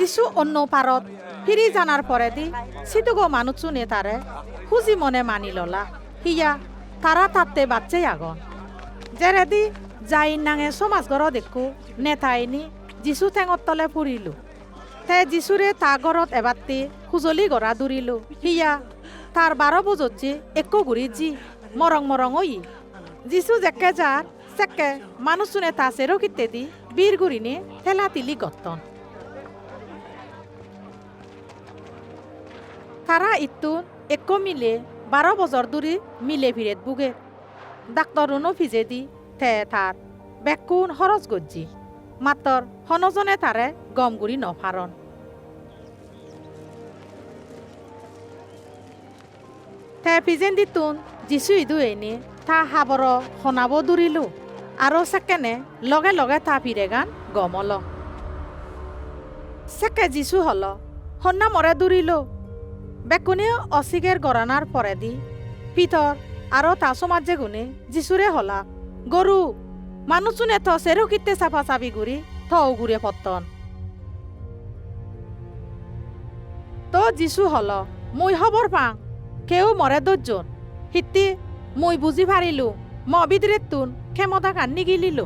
যিশু অন্য পারত ফিরি জানার পরে দি সিতুগো মানুষ শুনে তারে খুশি মনে মানি ললা হিয়া তারা তাতে বাচ্চে আগন যেরেদি যাই নাঙে সমাজগর দেখু নেতাইনি যিশু ঠেঙত তলে ফুরিলু তে যিশুরে তা গরত এবারতি খুজলি গড়া দূরিলু হিয়া তার 12 বজচ্ছি একো গুড়ি জি মরং মরং ওই যিশু জেকে যার সেকে মানুষ শুনে তা সেরো কিতে দি বীর গুড়িনে ঠেলা তিলি গত্তন তারা ইতুন একো মিলে 12 বছর দূরি মিলে ভিড়েত বুগে ডাক্তরুনো ফিজে দি থে তার বেকুন হরজ গজ্জি মাতর হনজনে তারে গমগুড়ি নফারন তে ফিজেন দিতুন যিশু ইদু এনে তা হাবর হনাব দূরিলু আরো সেকেনে লগে লগে তা ফিরে গান গমল সেকে যিশু হল হন্না মরে দূরিল বেকুনে অসিগের গরানার পরে দি পিতর আরো তা সমাজে গুনে যিশুরে হলা গরু মানুষ শুনে থ সেরো কিতে সাফা সাবি গুড়ি থ গুড়ে পত্তন তো যিশু হল মুই হবর পাং কেউ মরে দর্জন হিত্তি মুই বুঝি পারিলু ম বিদ্রে তুন ক্ষমতা কান্নি গিলিল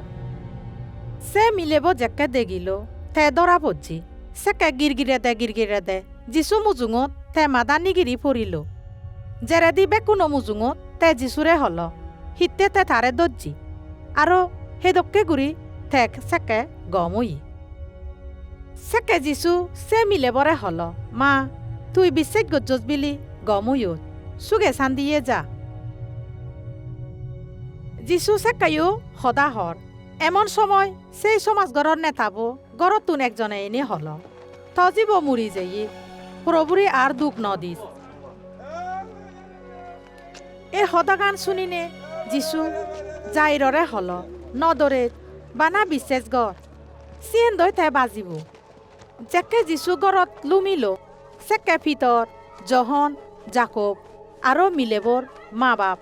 সে মিলেব জেকে দেগিল তে দরা পড়ছি সেকে গিরগিরে দে যিশু মুজুঙত তে মাদা নিগিরি পড়িল জেরেদি বেকুনো মুজুঙত তে যিশুরে হল হিত্তে তে তারে দর্জি আরো হেদকে গুড়ি থেক সেকে গমই সেকে যিশু সে মিলেবরে হল মা তুই বিশ্বাস গজ্জস বিলি গমইও সুগে সান দিয়ে যা যিশু সেকাইও সদা হর এমন সময় সেই সমাজ গড়র নেতাবো গড়তুন একজনে এনে হল তজিব মুড়ি যেই প্রভুরে আর দুঃখ নদিস এ হদাগান শুনিনে যিশু যাইররে হল নদরে বানা বিশ্বাস গড় সিয়েন দই তে বাজিব যেকে যিশু গড়ত লুমিল সেকে ভিতর জহন জাকব আরো মিলেবর মা বাপ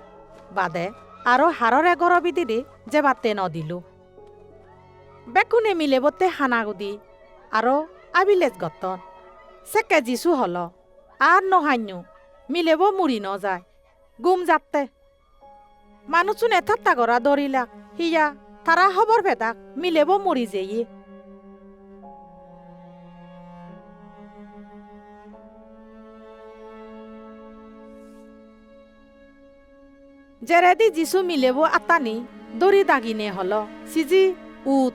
বাদে আরো হাররে গরবিদিদি যে বাতে নদিলু বেকুনে মিলেবতে হানাগুদি আরো আবিলেজ গতন সেকে যিশু হল আর নহান্যু মিলেব মুড়ি ন যায় গুম যাতে মানুষুন এথাত্তা গড়া দরিলা হিয়া তারা হবর ভেদাক মিলেব মুড়ি যেয়ে যেরেদি যিশু মিলেব আতানি দড়ি দাগিনে হল সিজি উত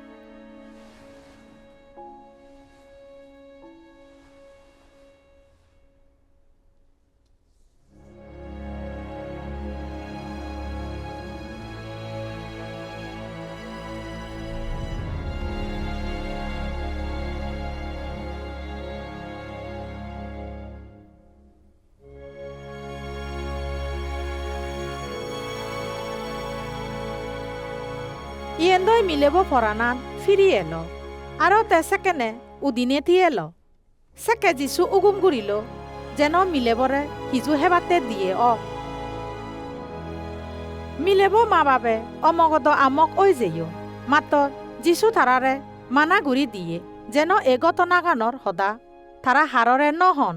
ইয়েন্দই মিলেব ফরানান ফিরি এলো আরো তে সেকেনে উদিনে থি এলো সেকে যিশু উগুম গুড়িল যেন মিলেবরে হিজু হেবাতে দিয়ে মিলেব মা বাবে অমগত আমক ওই যেও মাত্র যিশু তারারে মানা গুড়ি দিয়ে যেন এ ঘটনা গানর সদা তারা হাররে নহন